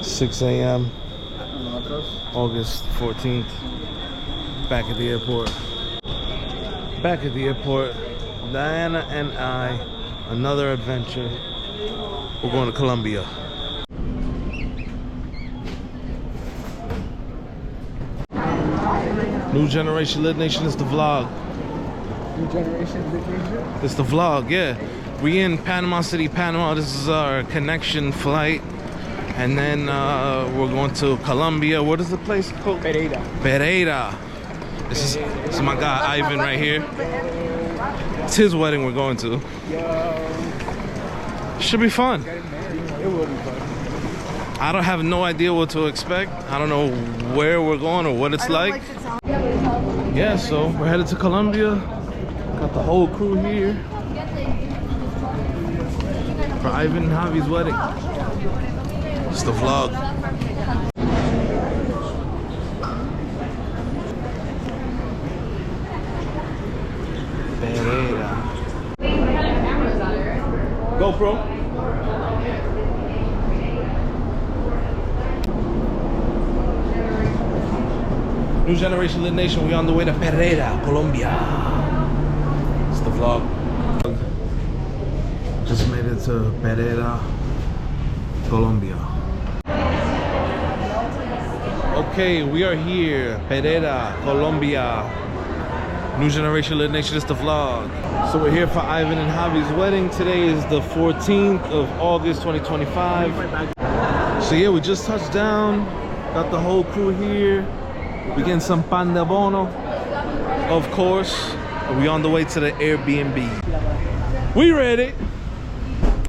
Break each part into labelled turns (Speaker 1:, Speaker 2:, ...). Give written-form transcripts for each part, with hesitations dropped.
Speaker 1: 6 a.m. August 14th. Back at the airport. Back at the airport. Diana and I, another adventure. We're going to Colombia. New Generation Lit Nation is the vlog.
Speaker 2: New Generation Lit Nation?
Speaker 1: It's the vlog, yeah. We in Panama City, Panama. This is our connection flight. And then we're going to Colombia. What is the place called?
Speaker 2: Pereira.
Speaker 1: Pereira. This is my guy Ivan right here. It's his wedding we're going to. Should be fun.
Speaker 2: It will be fun.
Speaker 1: I don't have no idea what to expect. I don't know where we're going or what it's like. Yeah, so we're headed to Colombia. Got the whole crew here for Ivan and Javi's wedding. It's the vlog. Pereira. GoPro. New Generation Lit Nation, we on the way to Pereira, Colombia. It's the vlog. Just made it to Pereira, Colombia. Okay, we are here, Pereira, Colombia. New Generation Lit Nation is the vlog. So we're here for Ivan and Javi's wedding. Today is the 14th of August, 2025. So yeah, we just touched down. Got the whole crew here. We getting some pan de bono, of course. We on the way to the Airbnb. We ready?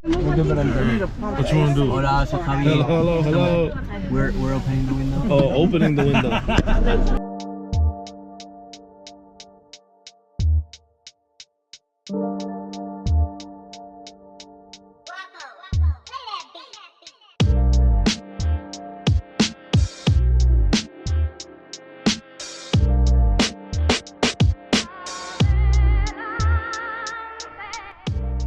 Speaker 2: What you want
Speaker 1: to do?
Speaker 3: Hola, soy Javi.
Speaker 1: Hello.
Speaker 3: We're opening the window.
Speaker 1: Oh, opening the window.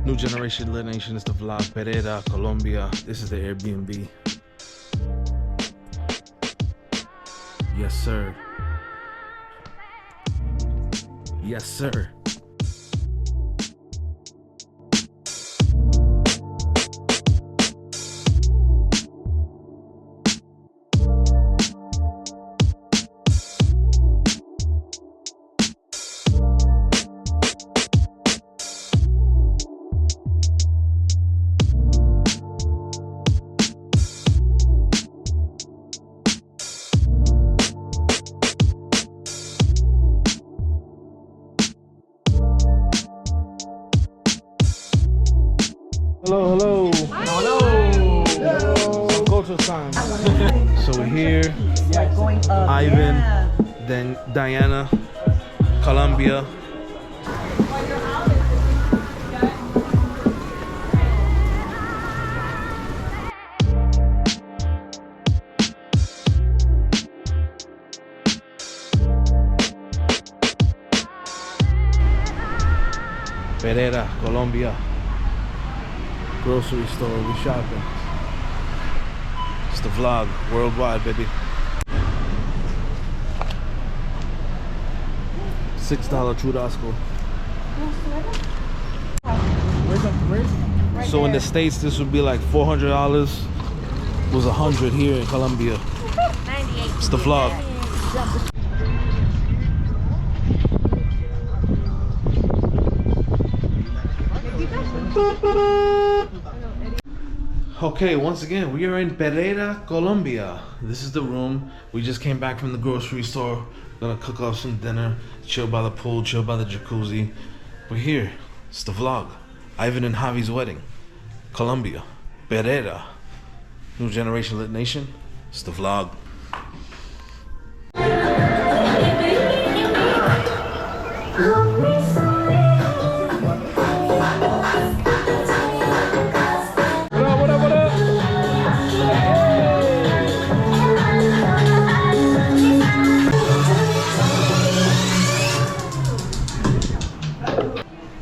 Speaker 1: New Generation Lit Nation is the vlog. Pereira, Colombia. This is the Airbnb. Yes, sir. Yes, sir. Hello. Some cultural time. So we're here. Ivan, then Diana, Colombia. Pereira, Colombia. Grocery store, we shopping. It's the vlog, worldwide, baby. $6 churrasco. So in the States, this would be like $400. It was $100 here in Colombia. It's the vlog. Okay, once again, we are in Pereira, Colombia. This is the room. We just came back from the grocery store. Gonna cook up some dinner, chill by the pool, chill by the jacuzzi. We're here. It's the vlog. Ivan and Javi's wedding. Colombia. Pereira. New Generation Lit Nation. It's the vlog.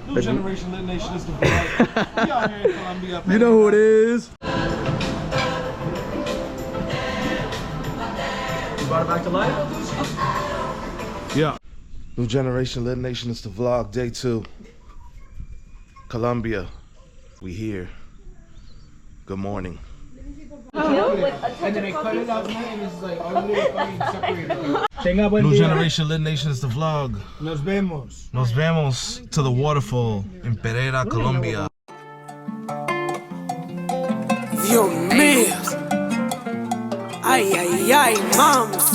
Speaker 1: New Generation Lit Nation is the vlog. We out here in Colombia.
Speaker 2: You know who it is.
Speaker 3: brought it back to life?
Speaker 1: Yeah. New Generation Lit Nation, it's the vlog, day 2. Colombia, we here. Good morning.
Speaker 2: And then they cut it out, man, and it's like all the way fucking separated.
Speaker 1: New Generation Lit Nation, it's the vlog.
Speaker 2: Nos vemos.
Speaker 1: Nos vemos to the waterfall in Pereira, Colombia.
Speaker 4: Dios mío. Ay, ay, ay, moms.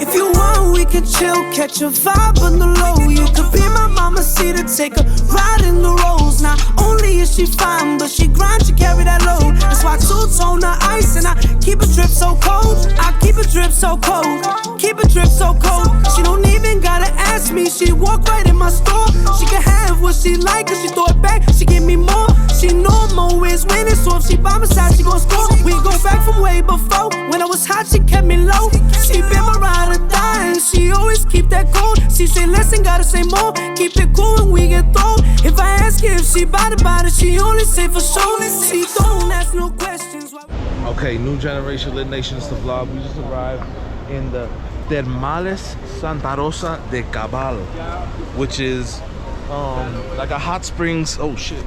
Speaker 4: If you want, we can chill, catch a vibe on the low. You could be my mama, see to take a ride in the rolls. Not only is she fine, but she grind, she carry that load. That's why two-tone the ice, and I keep it drip so cold. I keep it drip so cold, keep it drip so cold. She don't even gotta ask me, she walk right in my store. She can have what she like, cause she throw it back, she give me more. She know I'm always winning, so if she by my side, she gon' score. We go back from way before, when I was hot, she kept me low. She been my ride or die, and she always keep that cold. She say less and gotta say more, keep it cool when we get thrown. If I ask her if she bout it, she only say for sure. She don't ask no questions.
Speaker 1: Okay, New Generation Lit Nation, it's the vlog. We just arrived in the Termales Santa Rosa de Cabal, which is like a hot springs. Oh shit,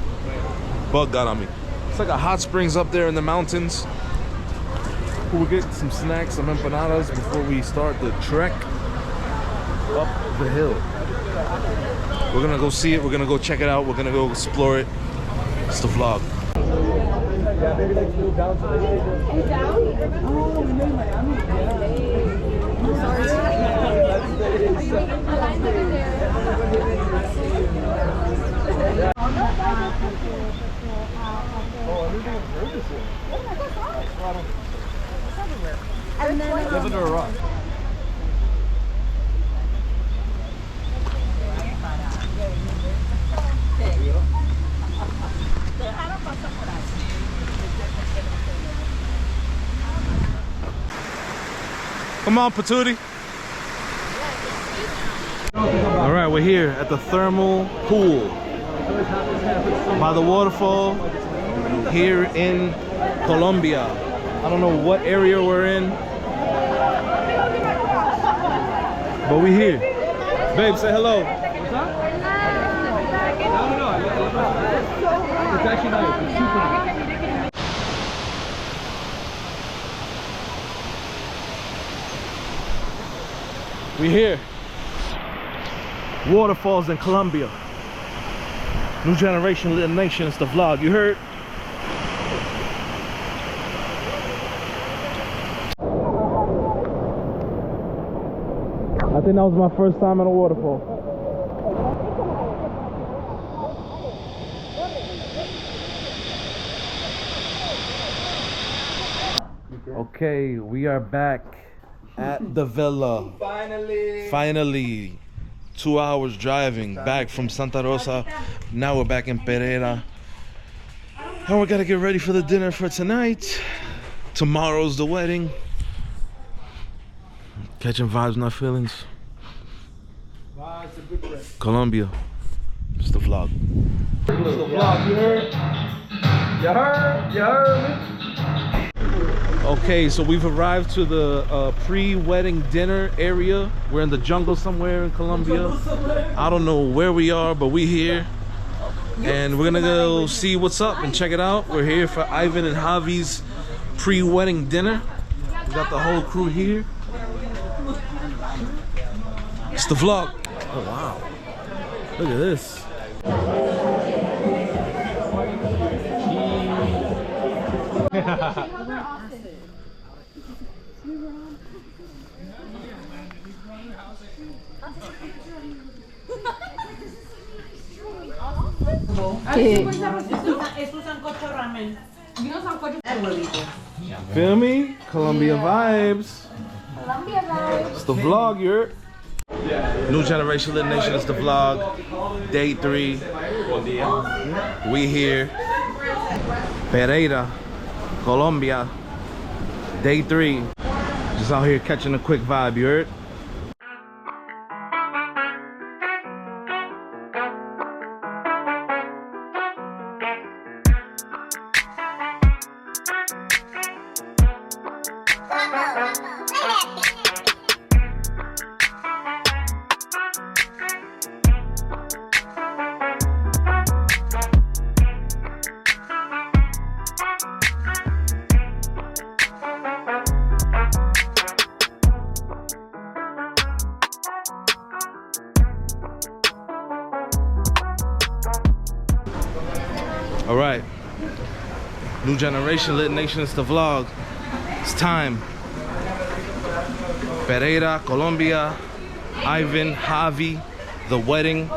Speaker 1: bug got on me. It's like a hot springs up there in the mountains. We'll get some snacks, some empanadas before we start the trek up the hill. We're gonna go see it, we're gonna go check it out, we're gonna go explore it. It's the vlog.
Speaker 2: Yeah, maybe like move down to the down? Oh, we made Miami.
Speaker 5: And then
Speaker 2: Live under a rock.
Speaker 1: Come on, Patootie. All right, we're here at the thermal pool by the waterfall here in Colombia. I don't know what area we're in, but we're here. Babe, say hello.
Speaker 2: What's up? No. It's actually nice. It's super nice.
Speaker 1: We're here. Waterfalls in Colombia. New Generation Lit Nation, it's the vlog. You heard? I think that was my first time at a waterfall. Okay, we are back at the villa. Finally. 2 hours driving back from Santa Rosa. Now we're back in Pereira. And we gotta get ready for the dinner for tonight. Tomorrow's the wedding. Catching vibes, not feelings.
Speaker 2: Wow, it's a good trip.
Speaker 1: Colombia. It's the vlog.
Speaker 2: It's the vlog, you heard? You heard? You heard me?
Speaker 1: Okay, so we've arrived to the pre-wedding dinner area. We're in the jungle somewhere in Colombia. I don't know where we are, but we're here. And we're gonna go see what's up and check it out. We're here for Ivan and Javi's pre-wedding dinner. We got the whole crew here. It's the vlog. Oh wow. Look at this. Feel me? Colombia vibes.
Speaker 5: Colombia vibes.
Speaker 1: It's the vlog, you're. New Generation Lit Nation, it's the vlog. Day 3. We here. Pereira, Colombia. Day 3. Just out here catching a quick vibe, you heard? All right. New generation, lit nation, it's the vlog. It's time. Pereira, Colombia, Ivan, Javi, the wedding.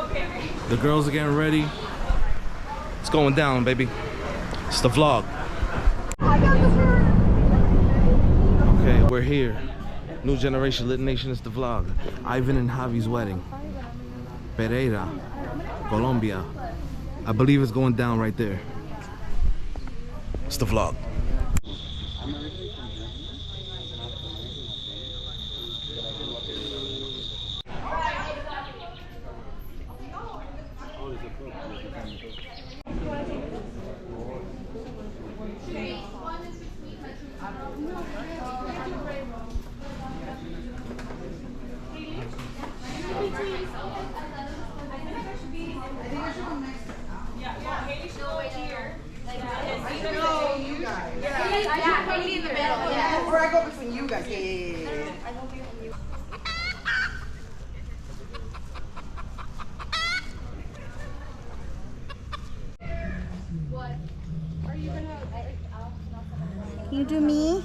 Speaker 1: The girls are getting ready. It's going down, baby. It's the vlog. Okay, we're here. New generation, lit nation, it's the vlog. Ivan and Javi's wedding. Pereira, Colombia. I believe it's going down right there. It's the vlog.
Speaker 2: Or I go between you guys. Yeah.
Speaker 5: You do me?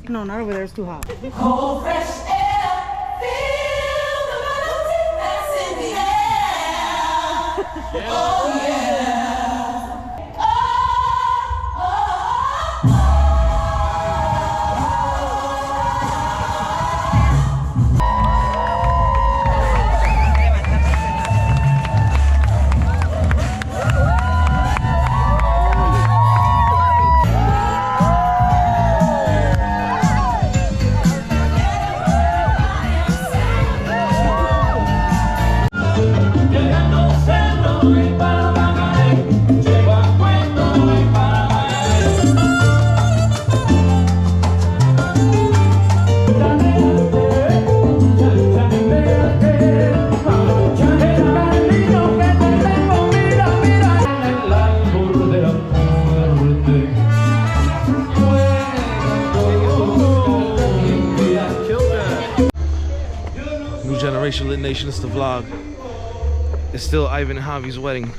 Speaker 2: No, not over there. It's too hot.
Speaker 4: Cold, fresh air, feel the melody that's in the air. Oh yeah.
Speaker 1: Lit Nation, it's the vlog. It's still Ivan and Javi's wedding.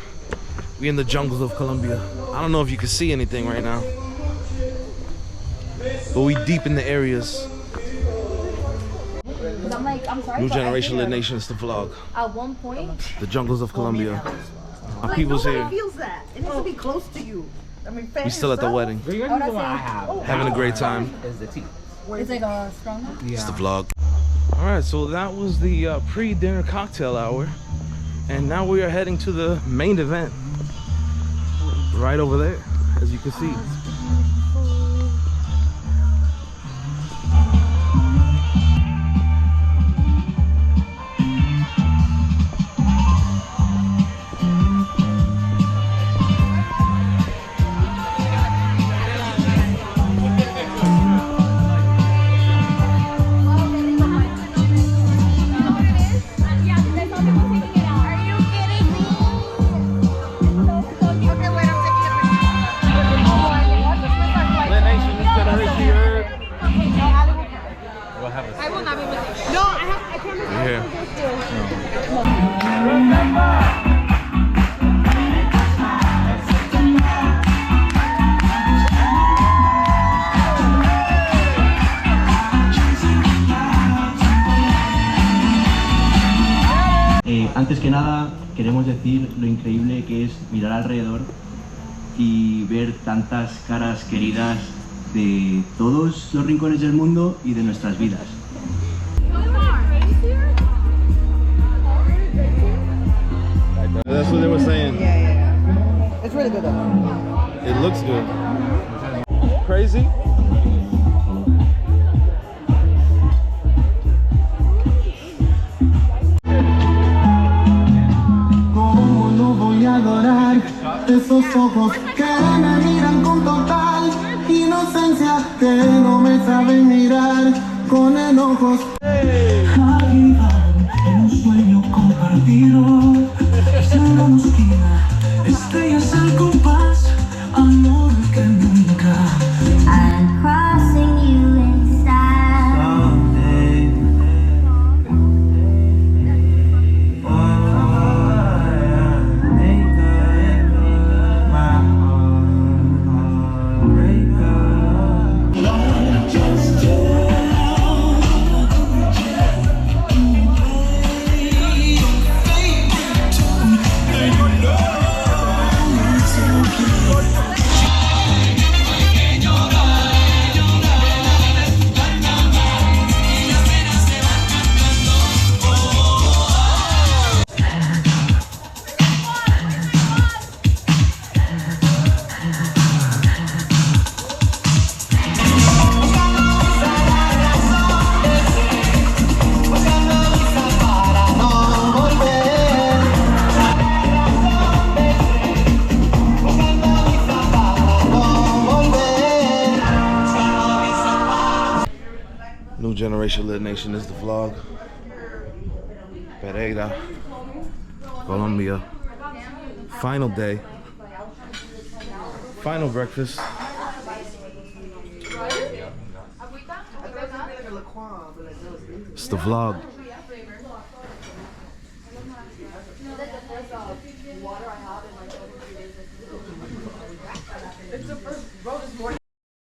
Speaker 1: We in the jungles of Colombia. I don't know if you can see anything right now, but we deep in the areas.
Speaker 5: I'm sorry.
Speaker 1: New generation, Lit Nation, it's the vlog.
Speaker 5: At one point,
Speaker 1: The jungles of Colombia. Our people's here.
Speaker 2: Feels that. It needs to be close to you. I mean,
Speaker 1: We still at the wedding, having a great time.
Speaker 5: it's like a strong.
Speaker 1: It's the vlog. All right, so that was the pre-dinner cocktail hour, and now we are heading to the main event right over there, as you can see.
Speaker 3: Antes que nada, queremos decir lo increíble que es mirar alrededor y ver tantas caras queridas de todos los rincones del mundo y de nuestras vidas.
Speaker 1: That's what they were saying.
Speaker 2: Yeah. It's really good though.
Speaker 1: It looks good. Crazy?
Speaker 4: ¿Cómo no voy a adorar esos ojos que me miran con total inocencia, que no me saben mirar con enojos? Aquí van en un sueño compartido, la mosquina, estrellas al compás, amor que nunca.
Speaker 5: I'm crossing you inside.
Speaker 4: Someday.
Speaker 1: Generation Lit Nation. This is the vlog. Pereira, Colombia. Final day. Final breakfast. It's the vlog.